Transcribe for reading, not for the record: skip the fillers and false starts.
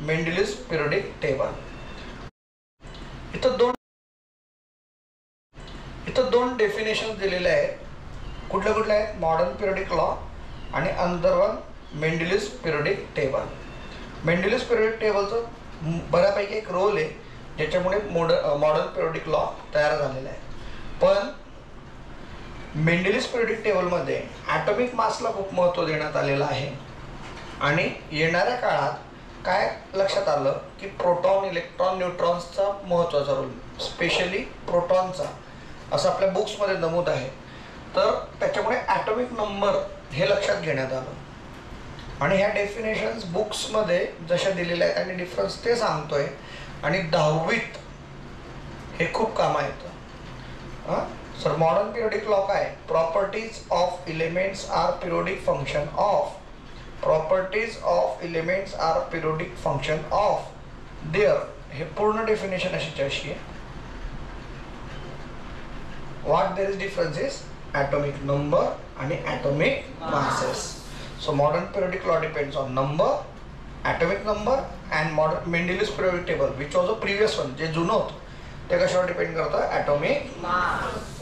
मेंडेलियस periodic table. इथं दोन definition दिलेले आहेत. कुठल्या कुठल्या आहेत? मॉडर्न पिरियोडिक लॉ आणि another one Mendeleev's periodic table. Mendeleev's periodic टेबलचं बऱ्यापैकी एक रोल आहे ज्याच्यामुळे मॉडर्न पिरियोडिक लॉ तयार झालेला आहे. पण मेंडेलियस पिरियोडिक टेबलमध्ये ॲटॉमिक मासला खूप महत्त्व देण्यात आलेलं आहे. आणि येणाऱ्या काळात काय लक्षात आलं की प्रोटॉन, इलेक्ट्रॉन, न्यूट्रॉन्सचा महत्त्वाचा रोल, स्पेशली प्रोटॉनचा, असं आपल्या बुक्समध्ये नमूद आहे. तर त्याच्यामुळे ॲटॉमिक नंबर हे लक्षात घेण्यात आलं. आणि ह्या डेफिनेशन्स बुक्समध्ये जशा दिलेल्या आहेत आणि डिफरन्स ते सांगतोय. आणि 10वीत हे खूप कामा येतं. सर मॉडर्न पिरियोडिक लॉ काय? Properties of elements are periodic function of. Properties of elements are periodic function of their. हे पूर्ण डेफिनेशन अशी आहे. What there is difference is atomic number and atomic masses. So modern periodic law depends on number, atomic number and modern Mendeleev's periodic table which was a previous one जे जुनं होतं ते कशावर depend करतं? atomic mass.